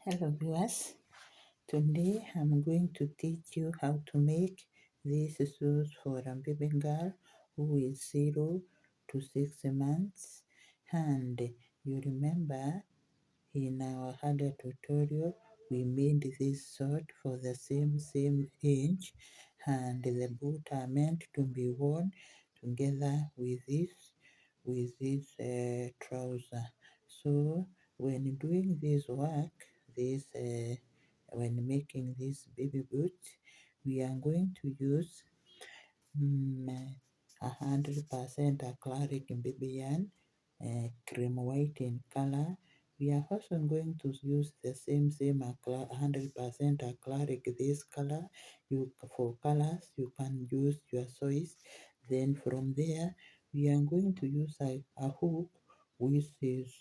Hello viewers, today I'm going to teach you how to make these shoes for a baby girl who is 0 to 6 months. And you remember in our other tutorial we made this short for the same age, and the boot are meant to be worn together with this trouser. So when doing this work, when making this baby boot, we are going to use 100% acrylic baby yarn, cream white in color. We are also going to use the same 100% acrylic this color. For colors you can use your choice. Then from there we are going to use a hook which is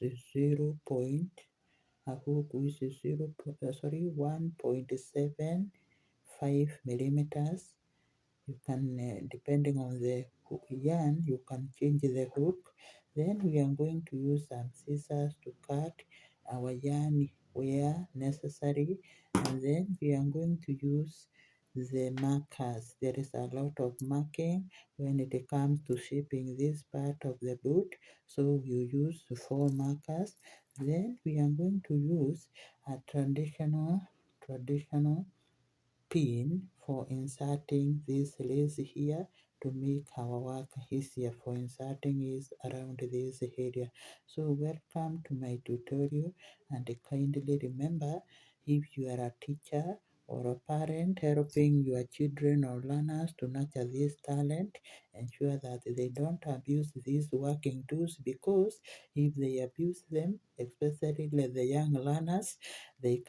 1.75 millimeters. You can, depending on the yarn, you can change the hook. Then we are going to use some scissors to cut our yarn where necessary, and then we are going to use the markers. There is a lot of marking when it comes to shaping this part of the boot, so you use 4 markers. Then we are going to use a traditional pin for inserting this lace here to make our work easier for inserting is around this area. So welcome to my tutorial, and kindly remember, if you are a teacher or a parent helping your children or learners to nurture this talent, ensure that they don't abuse these working tools, because if they abuse them, especially the young learners, the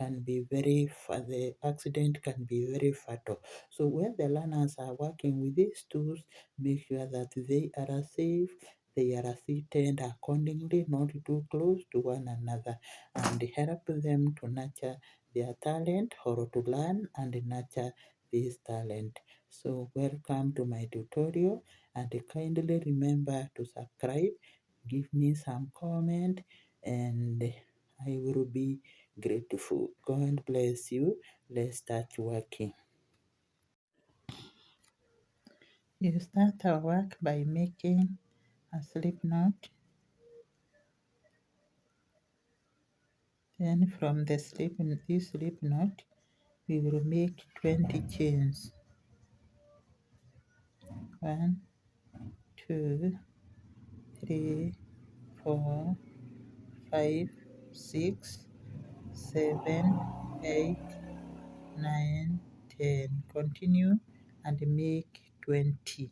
accident can be very fatal. So when the learners are working with these tools, make sure that they are safe, they are seated accordingly, not too close to one another, and help them to nurture their talent, or to learn and nurture this talent. So welcome to my tutorial, and kindly remember to subscribe, give me some comment, and I will be grateful. God bless you. Let's start working. You start our work by making a slip knot. Then from this slip knot, we will make 20 chains. 1, 2, 3, 4, 5, 6, 7, 8, 9, 10. Continue and make 20.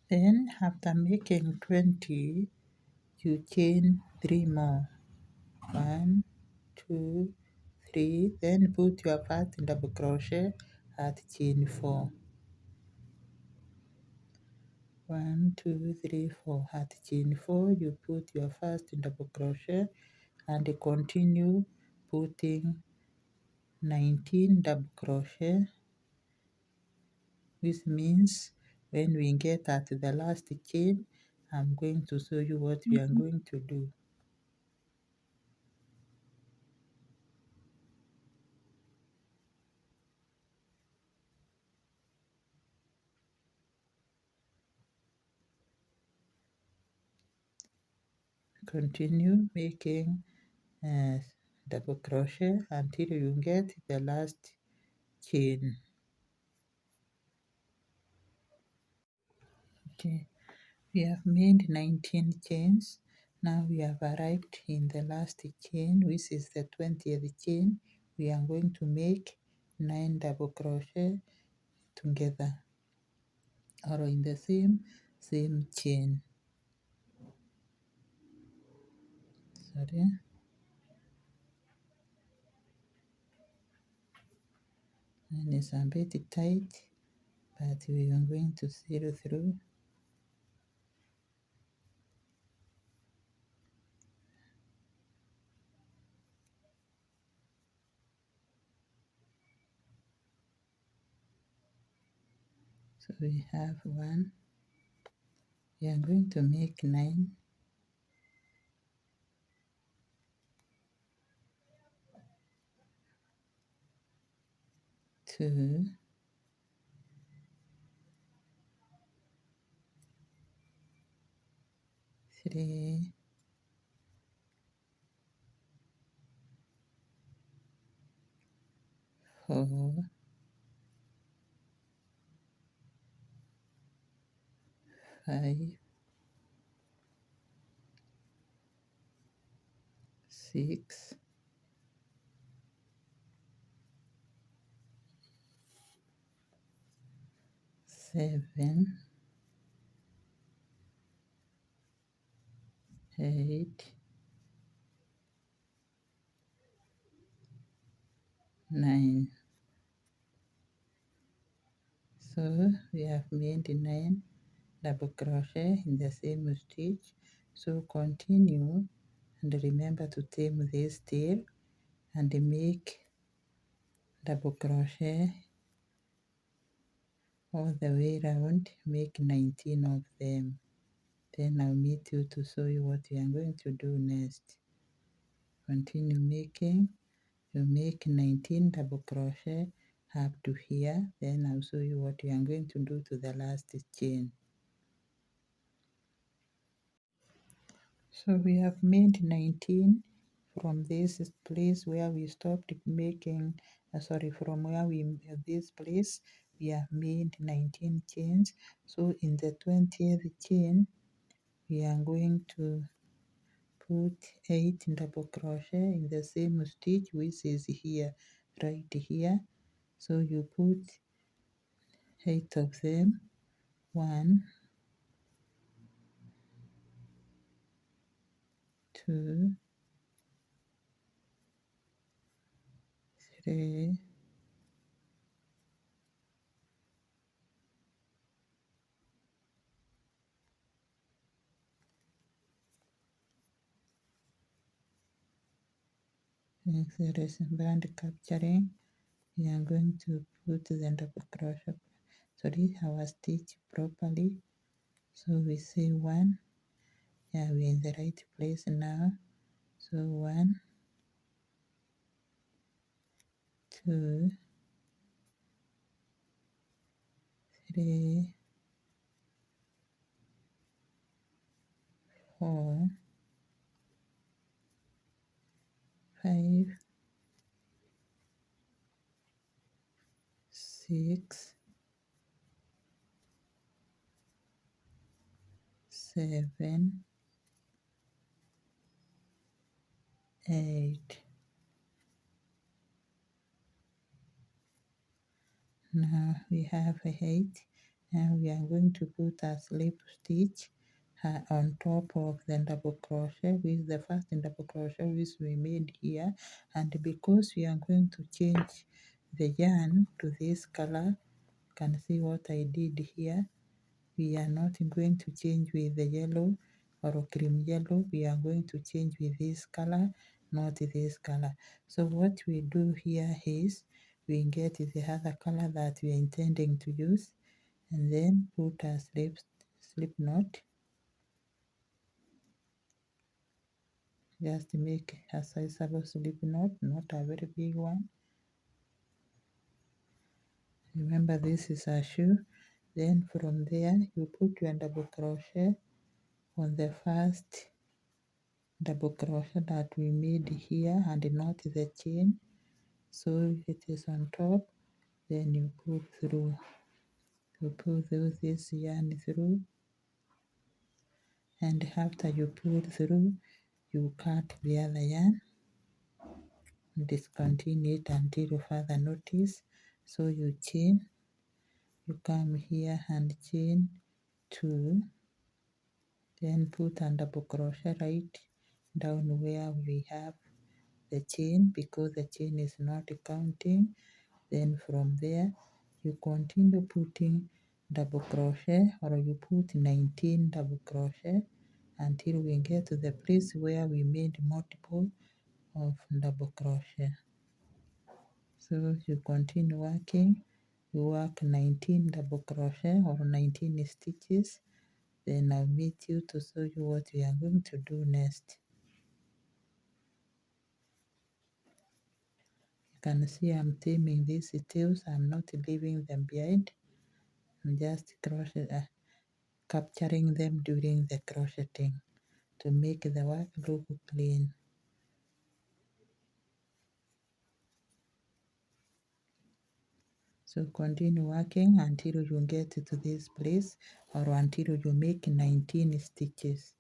Then after making 20, you chain 3 more. 1, 2, 3. Then put your first double crochet at chain 4. 1, 2, 3, 4. At chain 4, you put your first double crochet and continue putting 19 double crochet, which means when we get at the last chain, I'm going to show you what we are going to do. Continue making double crochet until you get the last chain. Okay, we have made 19 chains. Now we have arrived in the last chain, which is the 20th chain. We are going to make 9 double crochet together, or in the same chain. Sorry. And it's a bit tight, but we are going to see it through. So we have 1. We are going to make 9. 2, 3, 4, 5, 6, 7, 8, 9. So we have made 9 double crochet in the same stitch. So continue and remember to tame this tail and make double crochet all the way around. Make 19 of them. Then I'll meet you to show you what we are going to do next. Continue making. You make 19 double crochet up to here. Then I'll show you what we are going to do to the last chain. So we have made 19 from this place where we stopped making, from where this place, we have made 19 chains. So in the 20th chain, we are going to put 8 double crochet in the same stitch which is here, right here. So you put 8 of them, 1, 2, 3, 6, band capturing. We are going to put the double crochet, our stitch properly. So we say 1, yeah, we're in the right place now. So 1, 2, 3, 4, 5, 6, 7, 8. Now we have 8. Now we are going to put a slip stitch on top of the double crochet with the first double crochet which we made here, and because we are going to change the yarn to this color, you can see what I did here. We are not going to change with the yellow or cream yellow, we are going to change with this color, not this color. So what we do here is we get the other color that we are intending to use, and then put a slip knot. Just make a sizable slip knot, not a very big one. Remember, this is a shoe. Then from there you put your double crochet on the first double crochet that we made here and not the chain. So it is on top, then you pull through. You pull through this yarn through, and after you pull through, you cut the other yarn. Discontinue it until further notice. So you chain, you come here and chain 2, then put a double crochet right down where we have the chain, because the chain is not counting. Then from there you continue putting double crochet, or you put 19 double crochet until we get to the place where we made multiple of double crochet. So you continue working, you work 19 double crochet or 19 stitches. Then I'll meet you to show you what we are going to do next. Can see I'm trimming these tails. I'm not leaving them behind. I'm just capturing them during the crocheting to make the work look clean. So continue working until you get to this place or until you make 19 stitches.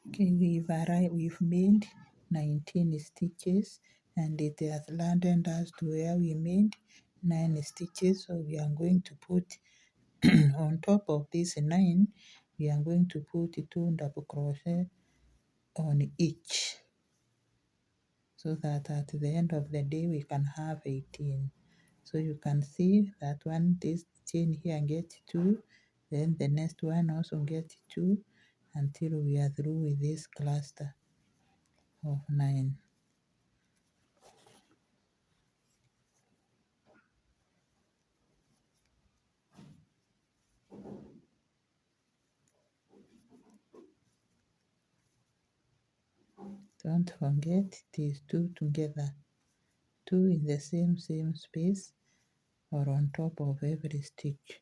Okay, we've made 19 stitches and it has landed us to where we made 9 stitches. So we are going to put on top of this 9, we are going to put 2 double crochet on each, so that at the end of the day we can have 18. So you can see that one, this chain here gets 2, then the next one also gets 2 until we are through with this cluster of 9. Don't forget these 2 together, 2 in the same space or on top of every stitch.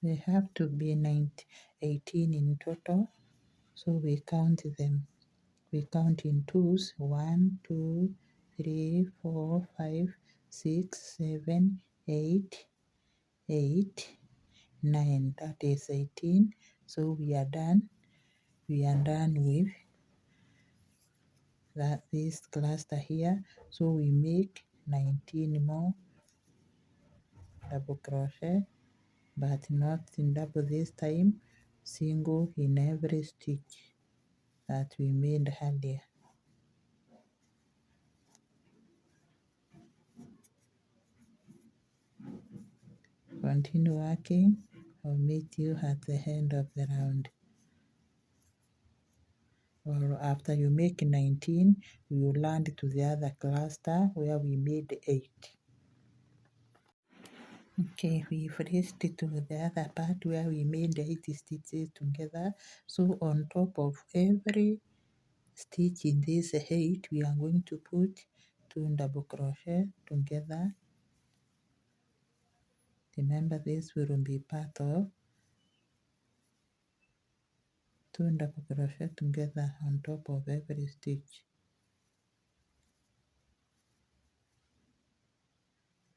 They have to be 18 in total, so we count them. We count in twos: 1, 2, 3, 4, 5, 6, 7, 8, 8, 9. That is 18. So we are done. We are done with this cluster here. So we make 19 more double crochet, but not in double this time, single in every stitch that we made earlier. Continue working. I'll meet you at the end of the round. Or after you make 19, we will land to the other cluster where we made 8. Okay, we've reached to the other part where we made 8 stitches together. So on top of every stitch in this 8, we are going to put 2 double crochet together. Remember, this will be part of 2 double crochet together on top of every stitch.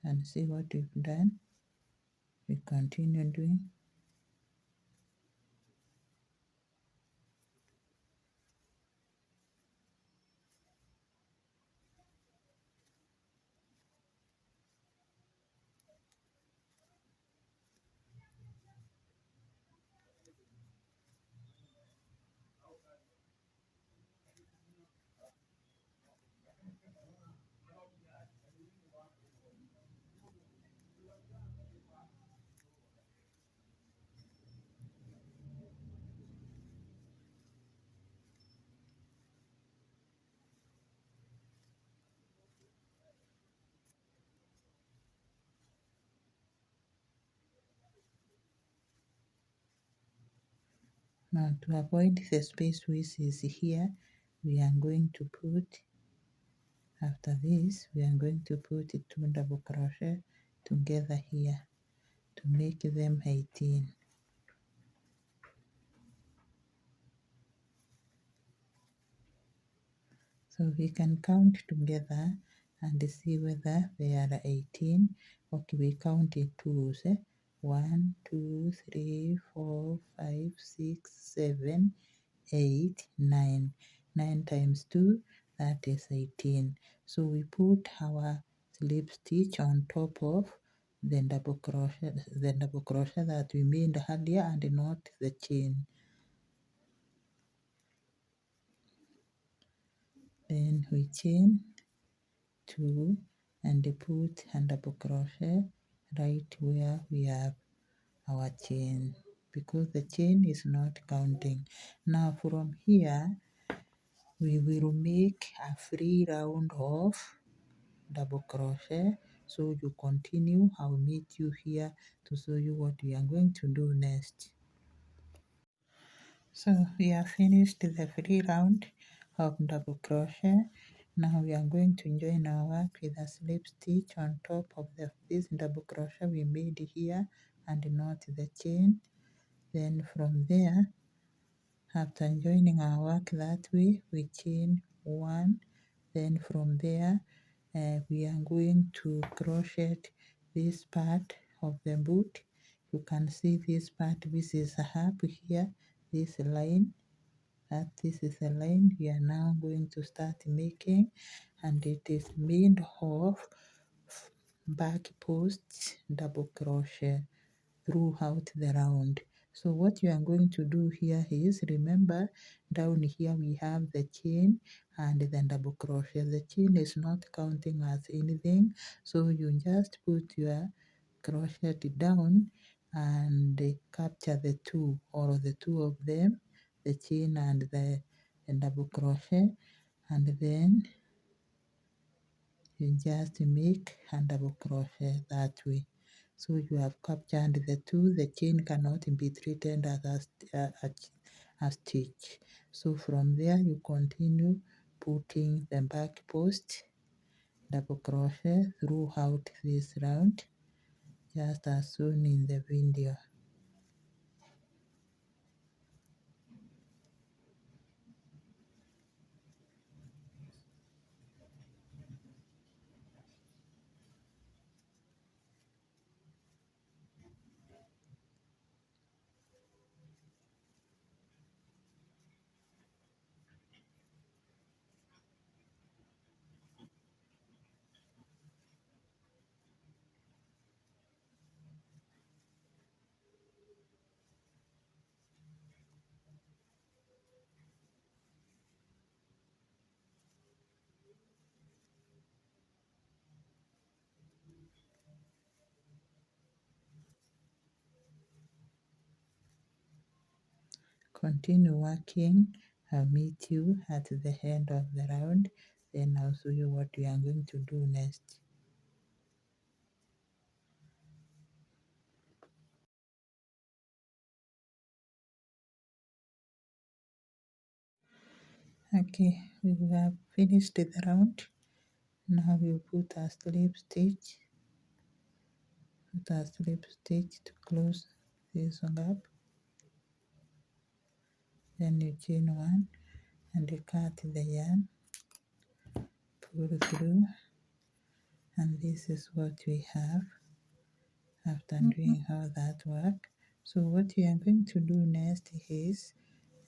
And see what we've done. We continue doing. Now to avoid the space which is here, we are going to put, after this, we are going to put 2 double crochet together here to make them 18. So we can count together and see whether they are 18. Okay, we count in twos. 1, 2, 3, 4, 5, 6, 7, 8, 9. 9 times 2, that is 18. So we put our slip stitch on top of the double crochet that we made earlier and not the chain. Then we chain 2 and put a double crochet right where we have our chain, because the chain is not counting. Now from here we will make a free round of double crochet. So you continue, I'll meet you here to show you what we are going to do next. So we have finished the free round of double crochet. Now we are going to join our work with a slip stitch on top of this double crochet we made here and not the chain. Then from there, after joining our work that way, we chain 1. Then from there, we are going to crochet this part of the boot. You can see this part, this is a half here, this line, that this is a line we are now going to start making, and it is made of back posts double crochet throughout the round. So what you are going to do here is, remember down here we have the chain and then double crochet. The chain is not counting as anything, so you just put your crochet down and capture the two, or the two of them, the chain and the double crochet, and then you just make a double crochet that way. So you have captured the two. The chain cannot be treated as a stitch. So from there you continue putting the back post double crochet throughout this round, just as shown in the video. Continue working. I'll meet you at the end of the round, then I'll show you what we are going to do next. Okay, we have finished the round. Now we put a slip stitch, to close this gap. Then you chain 1 and you cut the yarn, pull through, and this is what we have after doing all that work. So what we are going to do next is,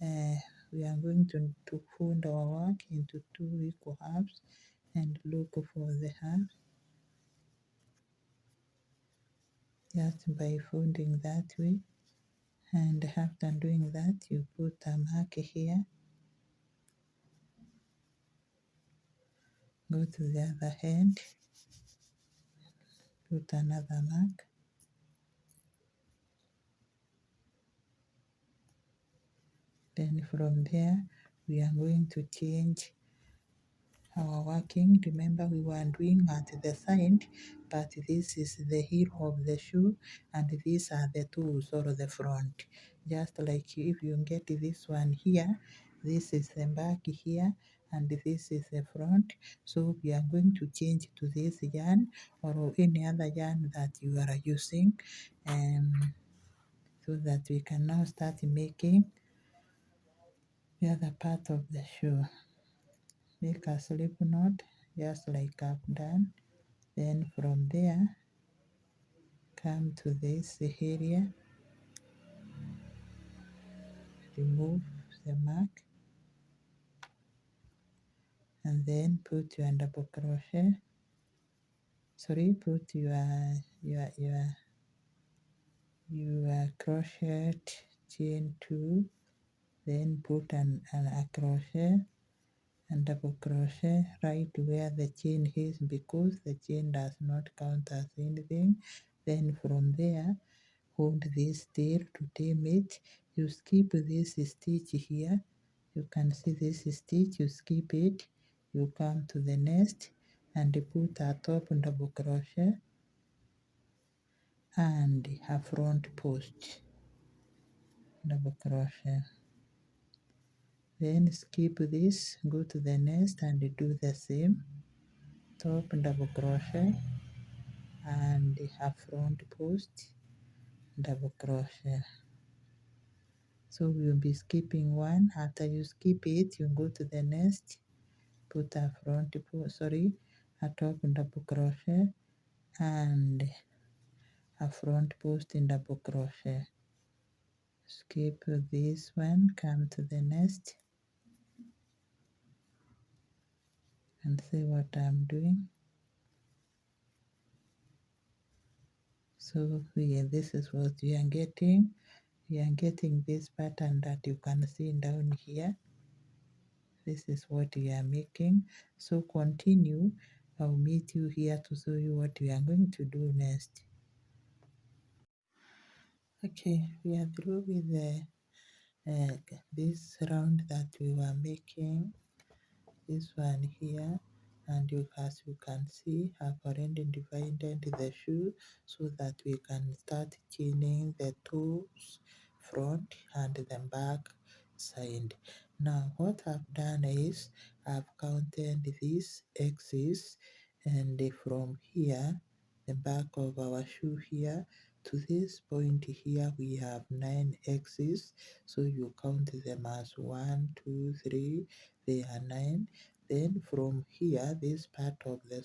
we are going to fold our work into 2 equal halves and look for the half, just by folding that way. And after doing that, you put a mark here, go to the other end, put another mark, then from there we are going to change our working. Remember we were doing at the side, but this is the heel of the shoe and these are the toes or the front. Just like if you get this one here, this is the back here and this is the front. So we are going to change to this yarn or any other yarn that you are using, so that we can now start making the other part of the shoe. Make a slip knot just like I've done. Then from there, come to this area, remove the mark, and then put your double crochet sorry, put your crochet chain 2, then put a crochet and double crochet right where the chain is, because the chain does not count as anything. Then from there, hold this tail to tame it. You skip this stitch here. You can see this stitch, you skip it, you come to the next and put a top double crochet and a front post double crochet. Then skip this, go to the next and do the same, top double crochet and a front post double crochet. So we'll be skipping one. After you skip it, you go to the next, put a front post, a top double crochet and a front post in double crochet. Skip this one, come to the next and see what I'm doing. So this is what we are getting. We are getting this pattern that you can see down here. This is what we are making. So continue. I'll meet you here to show you what we are going to do next. Okay, we are through with this round that we were making. This one here, and as you can see, I've already divided the shoe so that we can start chaining the toes front and the back side. Now what I've done is I've counted these X's, and from here, the back of our shoe here to this point here, we have 9 X's. So you count them as 1, 2, 3, they are 9. Then from here, this part of the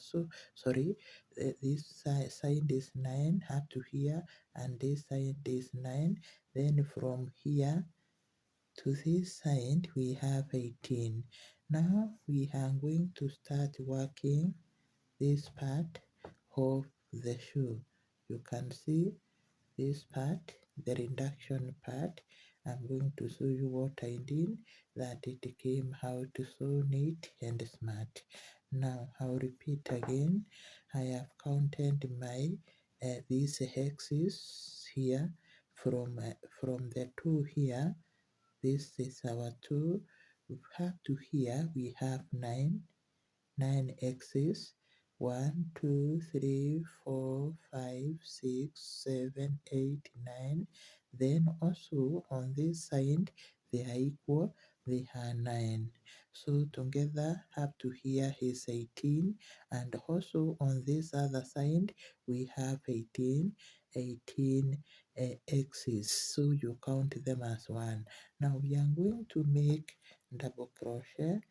this side is 9 up to here, and this side is 9. Then from here to this side we have 18. Now we are going to start working this part of the shoe. You can see this part, the reduction part. I'm going to show you what I did, that it came out so neat and smart. Now I'll repeat again. I have counted my these hexes here from the two here. This is our two. Up to here we have 9 X's. 1, 2, 3, 4, 5, 6, 7, 8, 9. Then also on this side they are equal, they are 9. So together up to here is 18, and also on this other side we have 18 X's. So you count them as 1. Now we are going to make double crochet,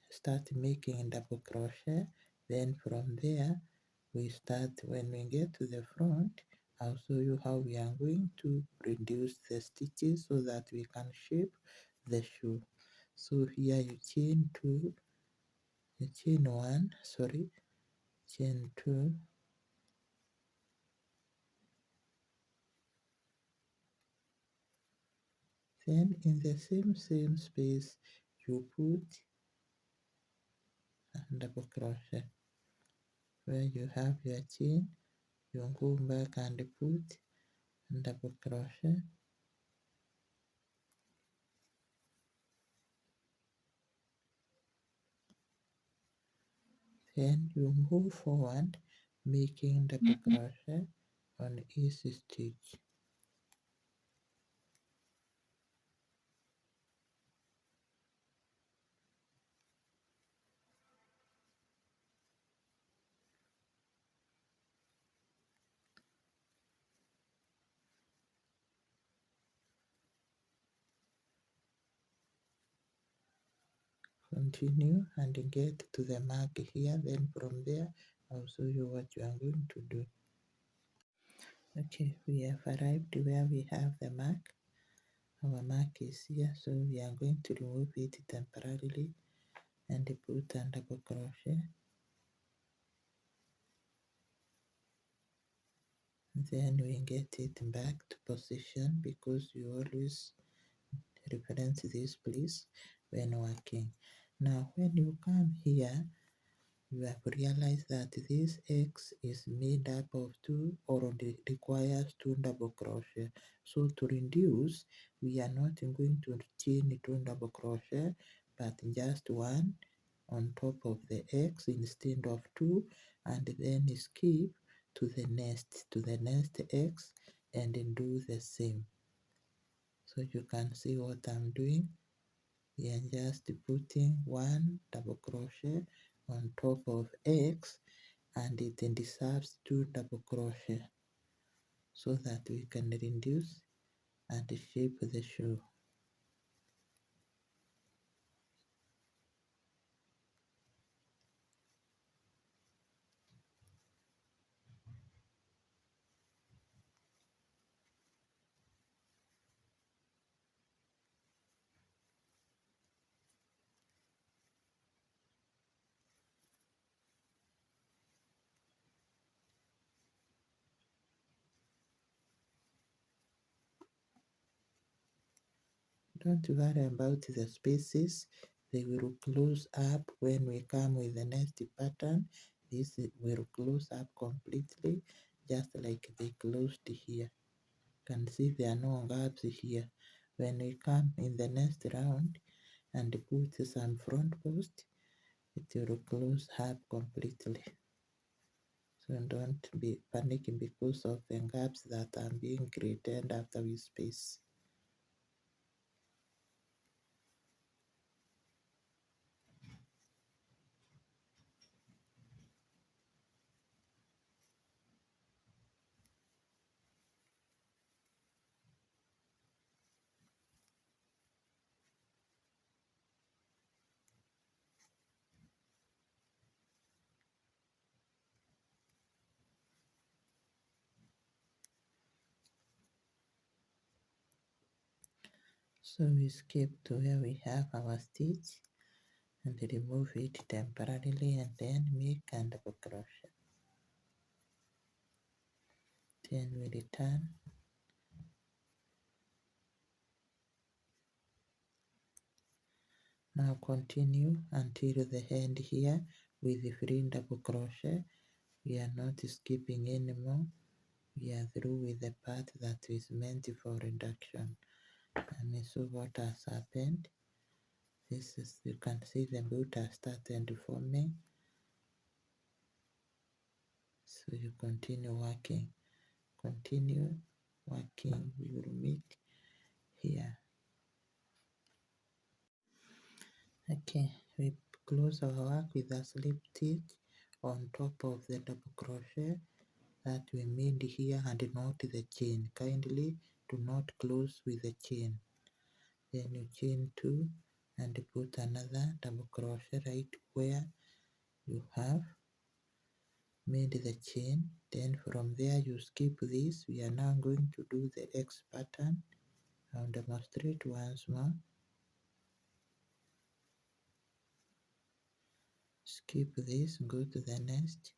start making double crochet. Then from there we start, when we get to the front, I'll show you how we are going to reduce the stitches so that we can shape the shoe. So here you chain 2, you chain 1, chain 2, then in the same space you put a double crochet. Where you have your chain, you go back and put double crochet. Then you move forward, making double crochet on each stitch. Continue and get to the mark here. Then from there, I'll show you what you are going to do. Okay, we have arrived where we have the mark. Our mark is here, so we are going to remove it temporarily and put a double crochet. then we get it back to position, because you always reference this please when working. Now when you come here, you have realized that this X is made up of two, or requires two double crochet. So to reduce, we are not going to chain two double crochet, but just one on top of the X instead of two, and then skip to the next X and do the same. So you can see what I'm doing. We are just putting one double crochet on top of X, and it deserves two double crochet so that we can reduce and shape the shoe. Don't worry about the spaces, they will close up when we come with the next pattern. This will close up completely, just like they closed here. You can see there are no gaps here. When we come in the next round and put some front post, it will close up completely. So don't be panicking because of the gaps that are being created after we space. So we skip to where we have our stitch and remove it temporarily, and then make a double crochet. Then we return. Now continue until the end here with the free double crochet. We are not skipping anymore. We are through with the part that is meant for reduction. And so what has happened? This is, you can see the boot has started forming. So you continue working. Continue working. We will meet here. Okay, we close our work with a slip stitch on top of the double crochet that we made here, and not the chain. Kindly do not close with the chain. Then you chain two and put another double crochet right where you have made the chain. Then from there you skip this. We are now going to do the X pattern. I'll demonstrate once more. Skip this, go to the next.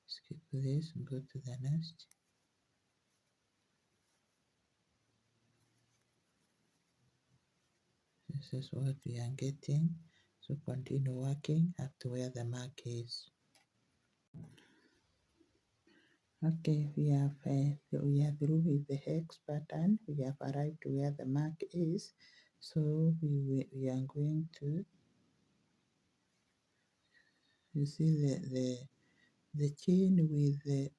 Skip this, go to the next. This is what we are getting. So continue working up to where the mark is. Okay, we are through with the hex pattern. We have arrived to where the mark is. So we are going to, you see the chain with the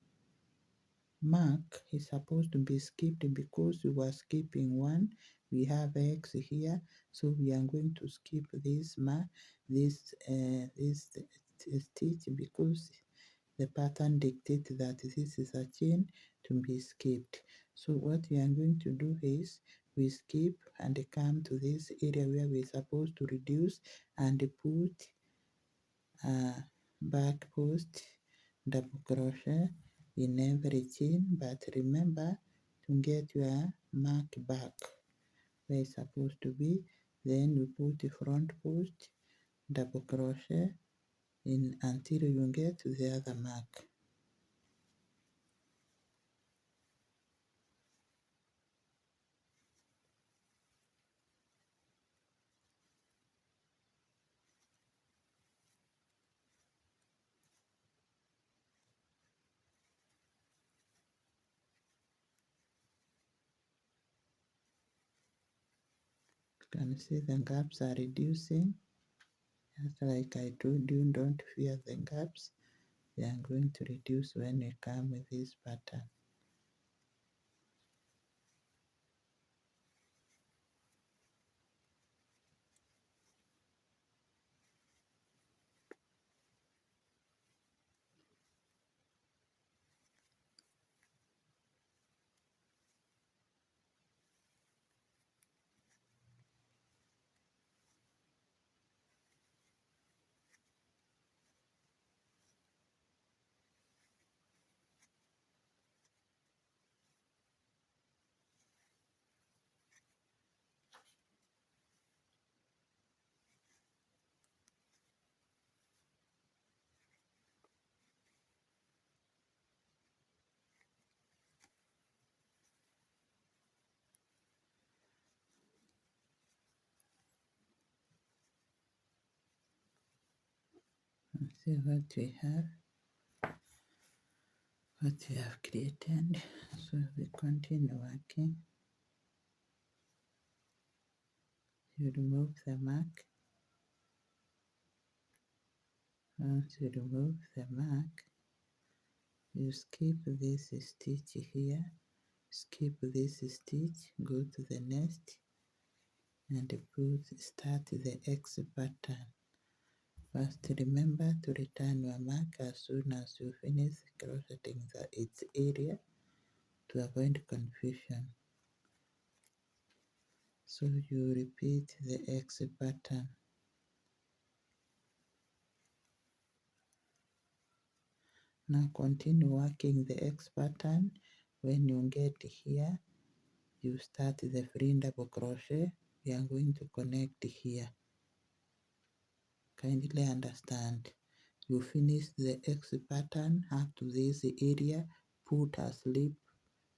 mark is supposed to be skipped, because we were skipping one. We have X here, so we are going to skip this mark, this stitch, because the pattern dictates that this is a chain to be skipped. So what we are going to do is we skip and come to this area where we're supposed to reduce and put a back post double crochet in every chain, but remember to get your mark back where it's supposed to be. Then we put the front post double crochet in until you get to the other mark. You can see the gaps are reducing. Just like I told you, don't fear the gaps. They are going to reduce when you come with this pattern. Let's see what we have created. So we continue working. You remove the mark. Once you remove the mark, you skip this stitch here, skip this stitch, go to the next and start the X pattern. First, remember to return your mark as soon as you finish crocheting its area to avoid confusion. So you repeat the X pattern. Now continue working the X pattern. When you get here, you start the free double crochet. We are going to connect here. Kindly understand. You finish the X pattern up to this area, put a slip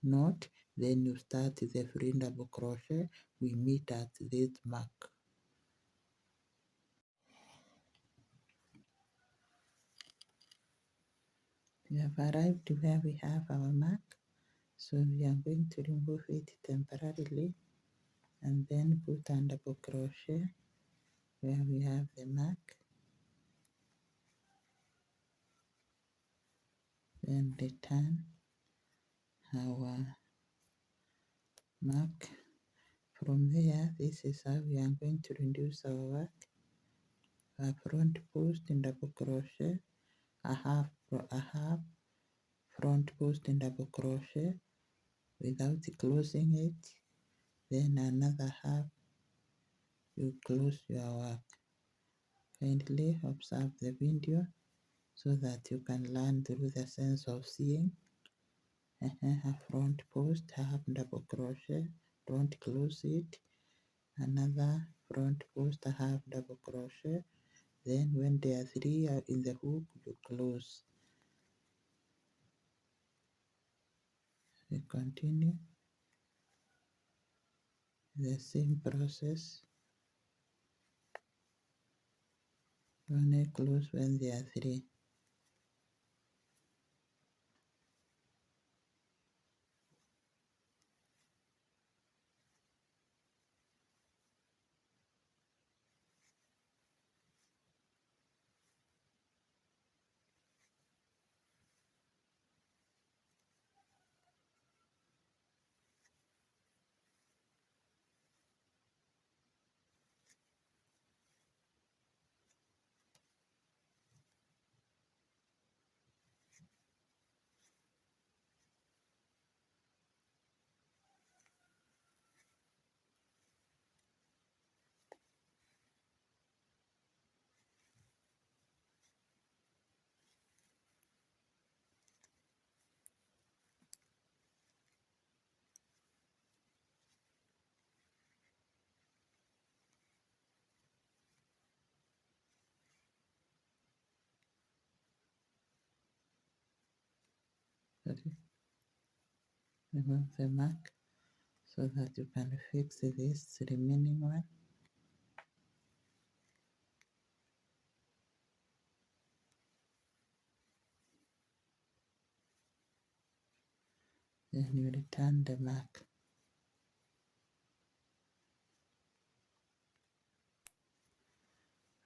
knot, then you start the free double crochet. We meet at this mark. We have arrived where we have our mark, so we are going to remove it temporarily and then put a double crochet where we have the mark, then return our mark. From there, this is how we are going to reduce our work. A front post in double crochet, a half front post in double crochet without closing it, then another half you close your work. Kindly observe the video so that you can learn through the sense of seeing. A front post, half double crochet, don't close it, another front post, half double crochet, then when there are 3 in the hook, you close. We continue the same process. Only close when there are 3. Sorry, remove the mark so that you can fix this remaining one. Then you return the mark.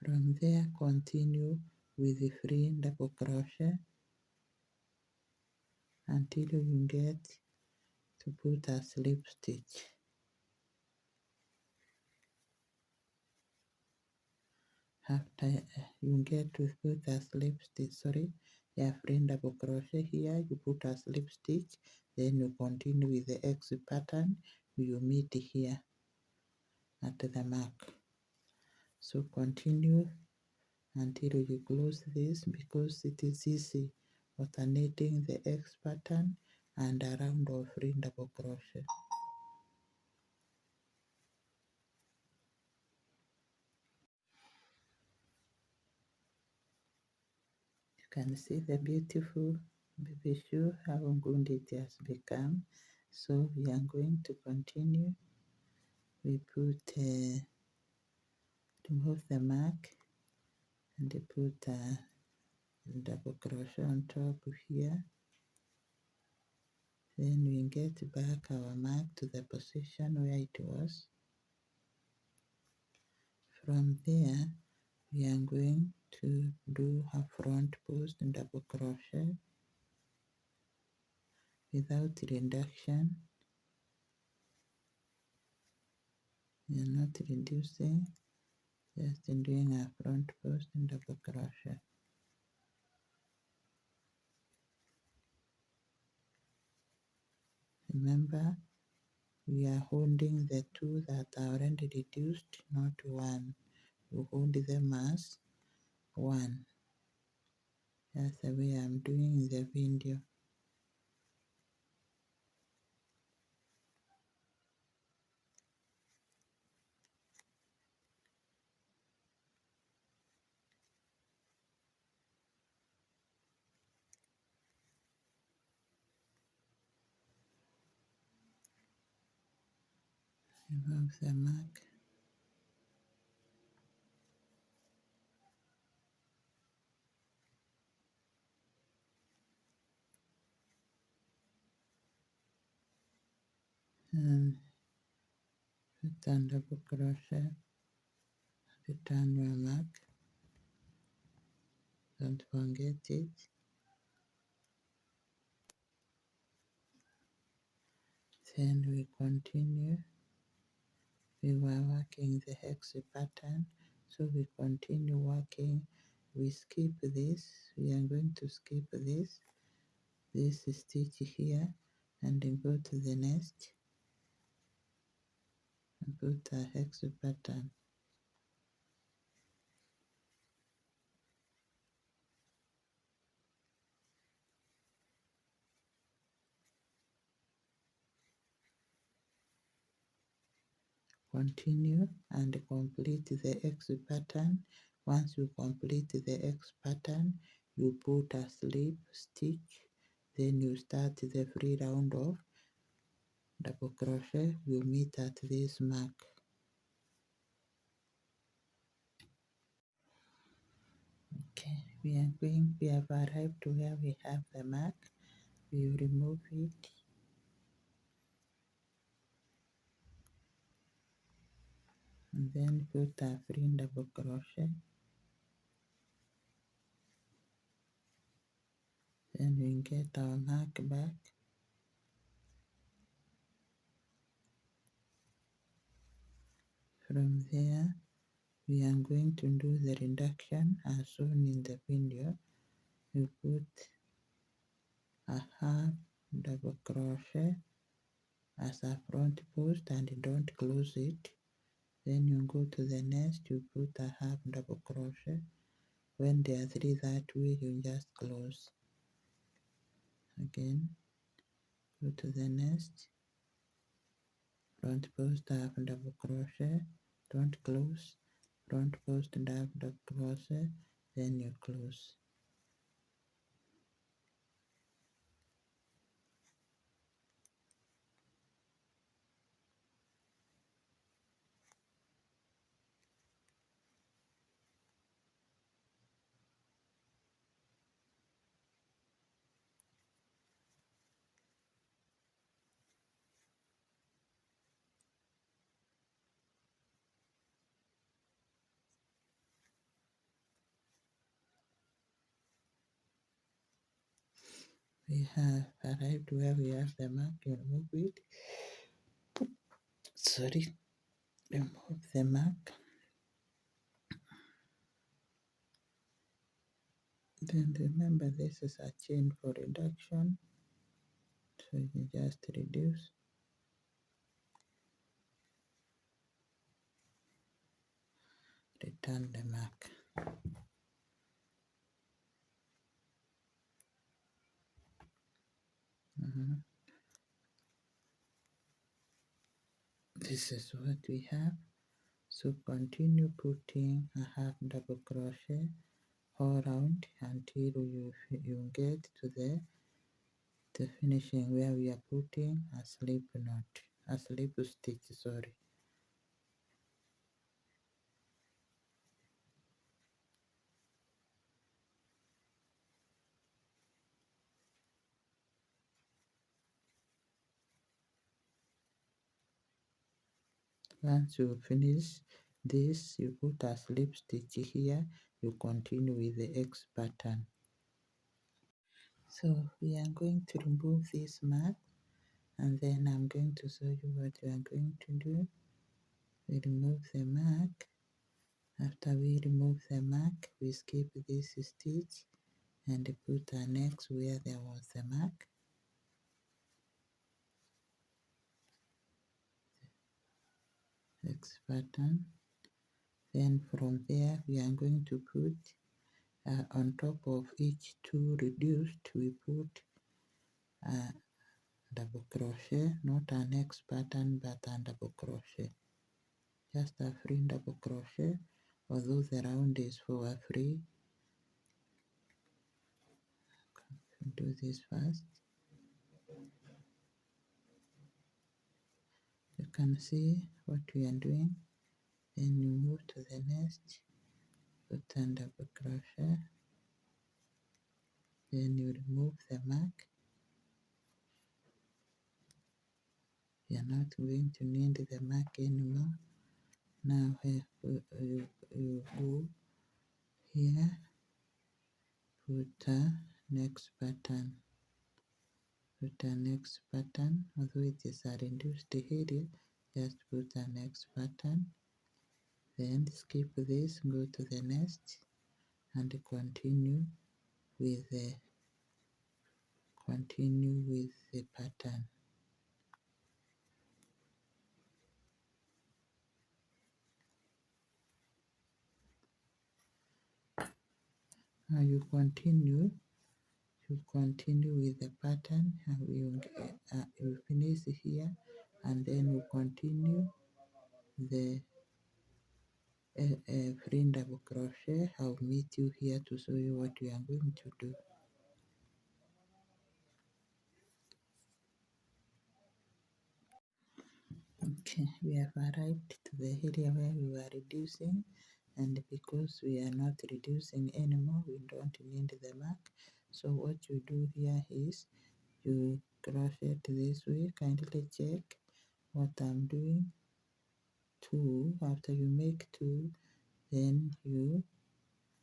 From there, continue with the free double crochet until you get to put a slip stitch. After you get to put a slip stitch, free double crochet here, you put a slip stitch, then you continue with the X pattern, you meet here at the mark. So continue until you close this, because it is easy alternating the X pattern and a round of free double crochet. You can see the beautiful baby shoe, how good it has become. So we are going to continue. We remove the mark and put a double crochet on top here. Then we get back our mark to the position where it was. From there, we are going to do a front post and double crochet without reduction. We are not reducing, just doing a front post and double crochet. Remember, we are holding the two that are already reduced, not one. You hold them as one. That's the way I'm doing in the video. Remove the mark. And return double crochet, return your mark, don't forget it. Then we continue. We were working the hex pattern, so we continue working. We skip this, we are going to skip this stitch here, and then go to the next and put a hex pattern. Continue and complete the X pattern. Once you complete the X pattern, you put a slip stitch, then you start the free round of double crochet. You meet at this mark. Okay, we have arrived to where we have the mark. We remove it. And then put a free double crochet. Then we get our mark back. From there, we are going to do the reduction as shown in the video. You put a half double crochet as a front post and don't close it. Then you go to the next, you put a half double crochet. When there are three that way, you just close. Again, go to the next, front post, half double crochet, don't close, front post and half double crochet, then you close. we have arrived where we have the mark. You remove it. Sorry, remove the mark. Then remember this is a chain for reduction. So you just reduce. Return the mark. This is what we have. So continue putting a half double crochet all around until you get to the finishing where we are putting a slip knot, a slip stitch, sorry. Once you finish this, you put a slip stitch here, you continue with the X pattern. So we are going to remove this mark, and then I'm going to show you what we are going to do. We remove the mark. After we remove the mark, we skip this stitch and put an X where there was a mark. X pattern. Then from there we are going to put on top of each two reduced, we put a double crochet, not an X pattern but a double crochet, just a free double crochet, although the round is for a free. Do this first. You can see what we are doing. Then you move to the next, put a double crochet, then you remove the mark. You are not going to need the mark anymore. Now you go here, put a next pattern. Put a next pattern, although it is a reduced area, just put a next pattern. Then skip this, go to the next, and continue with the pattern. Now you continue with the pattern, and you finish here, and then you continue the free double crochet. I'll meet you here to show you what you are going to do. Okay, we have arrived to the area where we were reducing, and because we are not reducing anymore, we don't need the mark. So what you do here is you crochet this way. Kindly check what I'm doing. 2. After you make 2, then you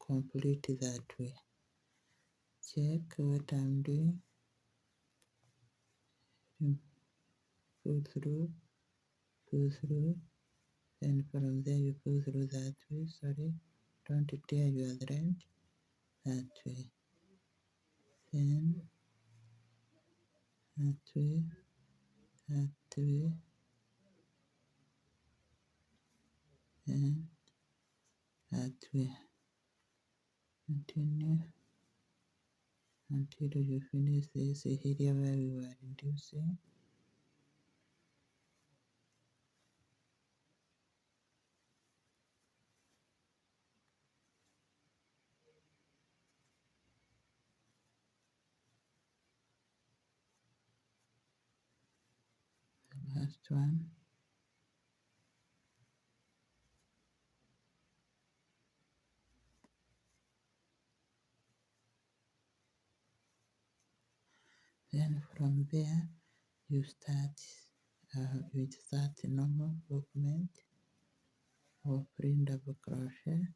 complete that way. Check what I'm doing. Pull through, then from there you pull through that way. Sorry, don't tear your thread. That way, then that way, that way, and that way. Continue until you finish this area where we were reducing. The last one. Then from there you start with that normal movement of free double crochet.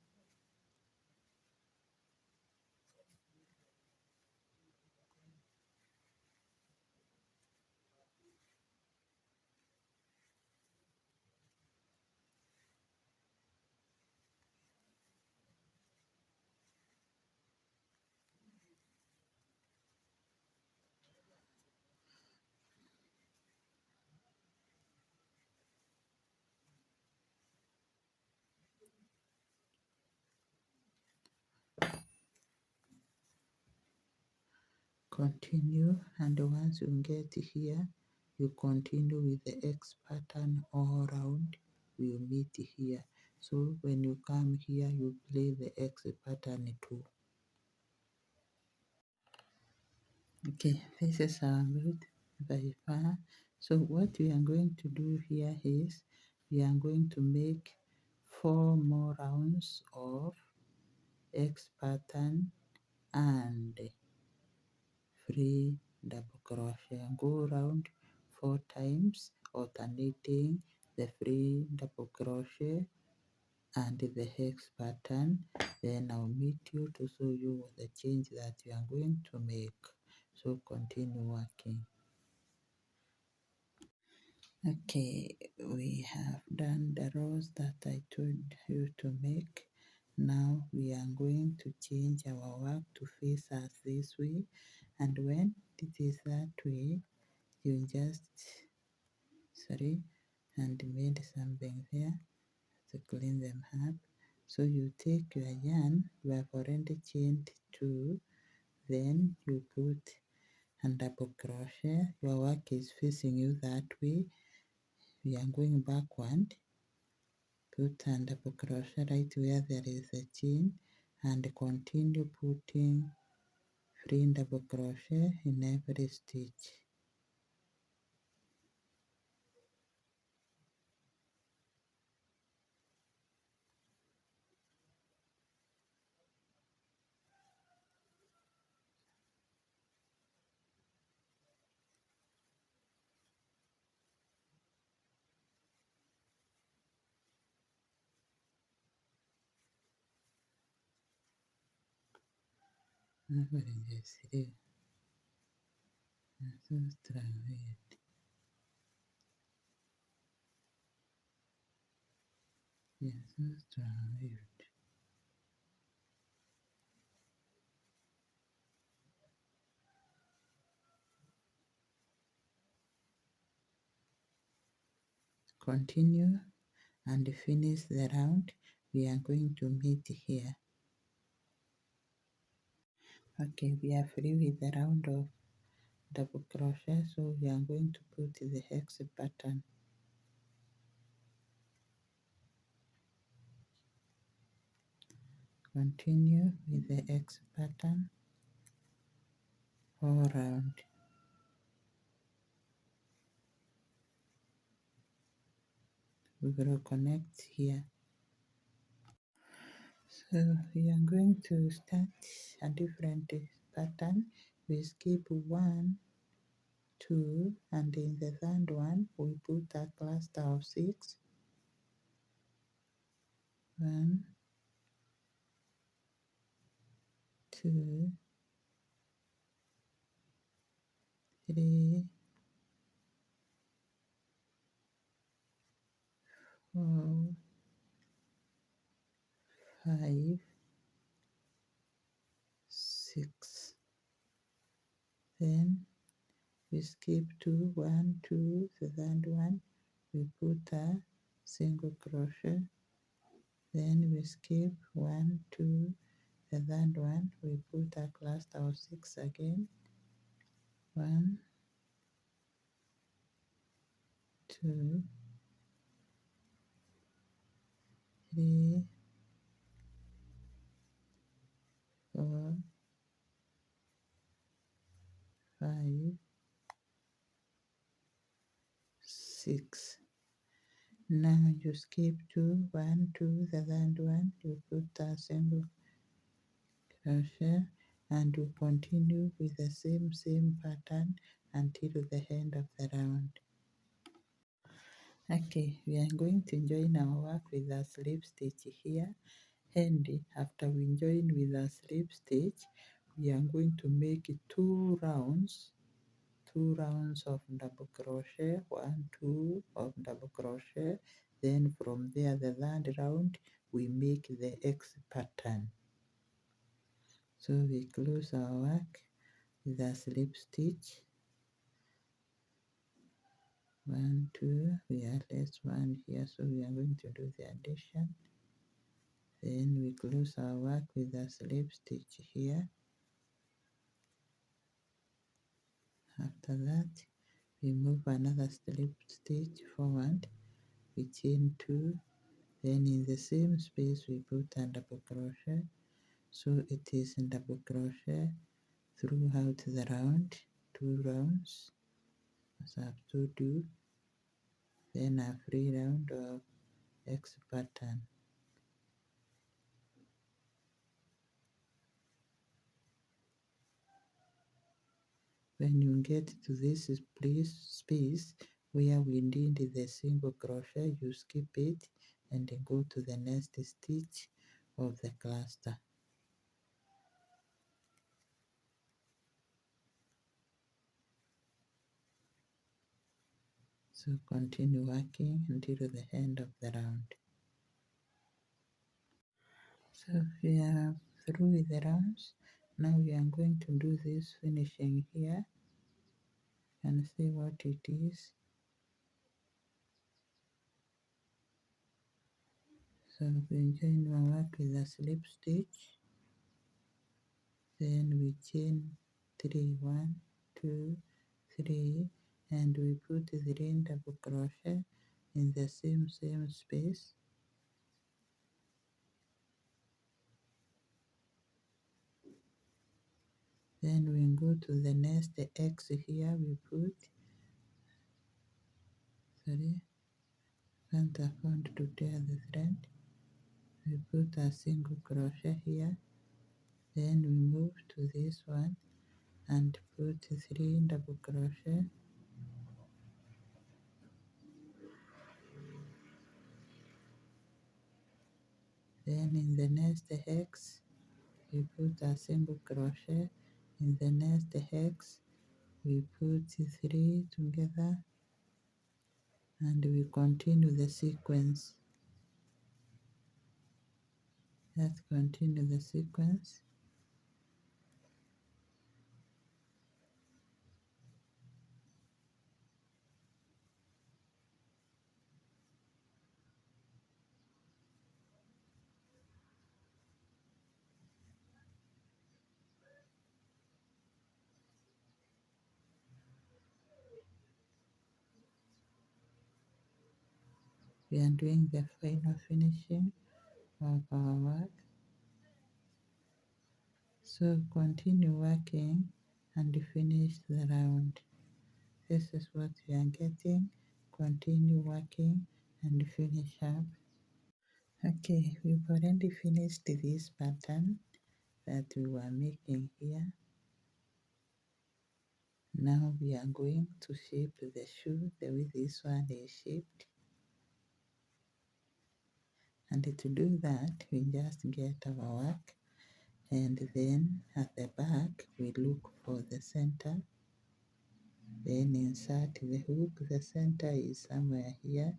continue, and once you get here, you continue with the X pattern all around. You meet here. So when you come here, you play the X pattern too. Okay, this is our root by far. So what we are going to do here is we are going to make 4 more rounds of X pattern and free double crochet. Go around 4 times, alternating the free double crochet and the hex pattern. Then I'll meet you to show you the change that you are going to make. So continue working. Okay, we have done the rows that I told you to make. Now we are going to change our work to face us this way, and when it is that way, you just and made something there to clean them up. So you take your yarn you have already chained 2, then you put and double crochet. Your work is facing you that way. We are going backward. Put and double crochet right where there is a chain, and continue putting free double crochet in every stitch. Continue and finish the round. We are going to meet here. Okay, we are free with the round of double crochet, so we are going to put the hex pattern. Continue with the X pattern all around. We will connect here. So we are going to start a different pattern. We skip 1, 2, and in the third one we put a cluster of 6. 1, 2, 3, 4, 5, 6. Then we skip 2, 1, 2, the third one, we put a single crochet. Then we skip 1, 2, the third one, we put a cluster of 6 again. 1, 2, 3, 4, 5, 6. Now you skip 2, 1, 2, the third one, you put a single crochet, and you continue with the same pattern until the end of the round. Okay, we are going to join our work with a slip stitch here, and after we join with a slip stitch, we are going to make 2 rounds of double crochet, 1, 2 of double crochet. Then from there, the third round, we make the X pattern. So we close our work with a slip stitch. 1, 2, we are less 1 here, so we are going to do the addition. Then we close our work with a slip stitch here. After that, we move another slip stitch forward, we chain 2, then in the same space we put a double crochet. So it is in double crochet throughout the round, 2 rounds, as I've told you, then a free round of X pattern. When you get to this space where we need the single crochet, you skip it and then go to the next stitch of the cluster. So continue working until the end of the round. So we are through with the rounds. Now we are going to do this finishing here and see what it is. So we join our work with a slip stitch, then we chain 3, 1, 2, 3, and we put 3 double crochet in the same space. Then we go to the next X here, we put, can't afford to tear the thread. We put a single crochet here, then we move to this one and put 3 double crochet. Then in the next hex, we put a single crochet. In the next hex, we put 3 together and we continue the sequence. Let's continue the sequence. We are doing the final finishing of our work. So continue working and finish the round. This is what we are getting. Continue working and finish up. Okay, we've already finished this pattern that we were making here. Now we are going to shape the shoe the way this one is shaped. And to do that, we just get our work, and then at the back we look for the center, then insert the hook. The center is somewhere here.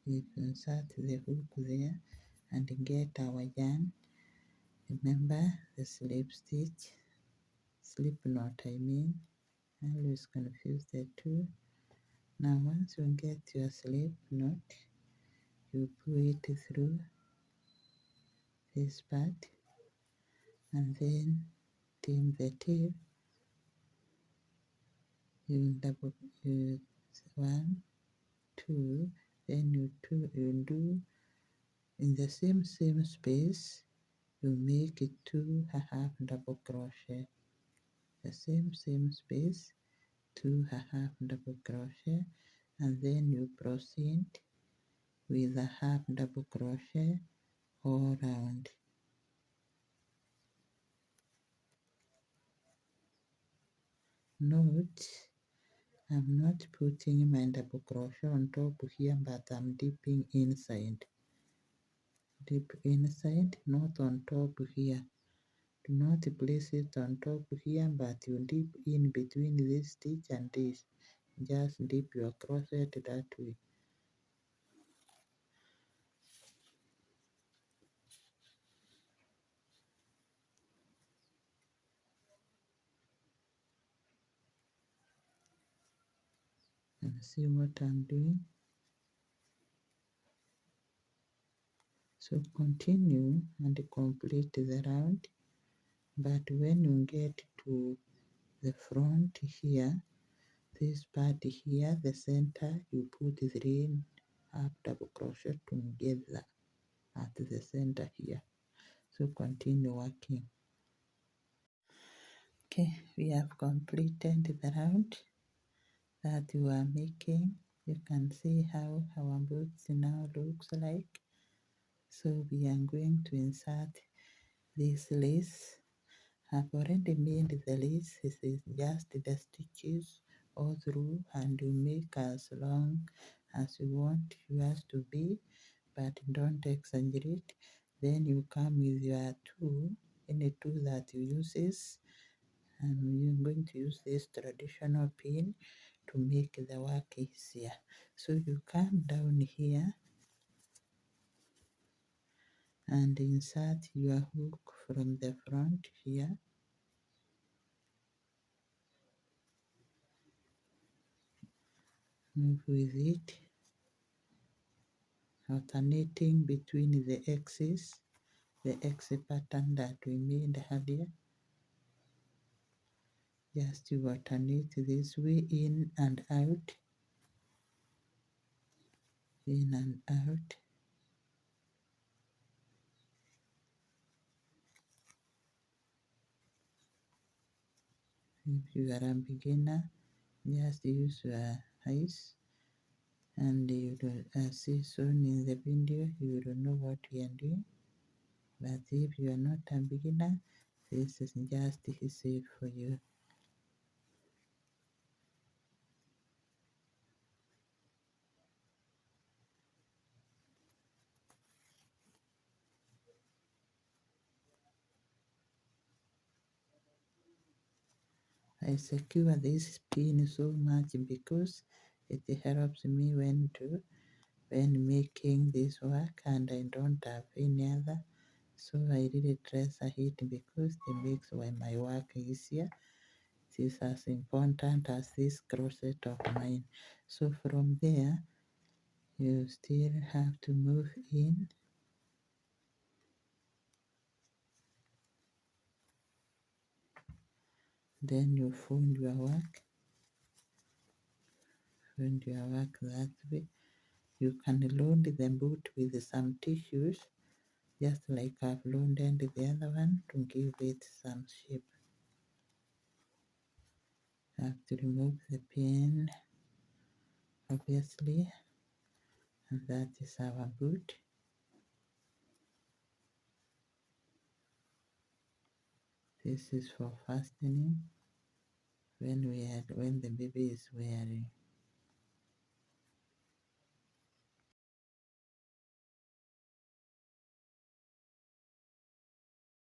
We insert the hook there and get our yarn. Remember the slip stitch, slip knot I mean, I always confuse the two. Now once you get your slip knot, you pull it through this part and then trim the tail. You double you 1, 2, then you do in the same space. You make it 2 half double crochet. The same space, 2 half double crochet, and then you proceed with a half double crochet all round. Note, I'm not putting my double crochet on top here, but I'm dipping inside. Dip inside, not on top here. Do not place it on top here, but you dip in between this stitch and this. Just dip your crochet that way. And see what I'm doing. So continue and complete the round, but when you get to the front here, this part here, the center, you put 3 half double crochet together at the center here. So continue working. Okay, we have completed the round that we are making. You can see how our boots now looks like. So we are going to insert this lace. I've already made the lace. This is just the stitches all through, and you make as long as you want yours to be, but don't exaggerate. Then you come with your tool, any tool that you uses, and you're going to use this traditional pin to make the work easier. So you come down here and insert your hook from the front here. Move with it, alternating between the X pattern that we made earlier. Just to alternate this way, in and out, in and out. If you are a beginner, just use your eyes, and you will see soon in the video, you will know what we are doing. But if you are not a beginner, this is just easy for you. I secure this pin so much because it helps me when making this work, and I don't have any other. So I really treasure it because it makes my work easier. It is as important as this crochet of mine. So from there, you still have to move in. Then you fold your work. Fold your work that way. You can load the boot with some tissues, just like I've loaded the other one, to give it some shape. I have to remove the pin, obviously, and that is our boot. This is for fastening when the baby is wearing.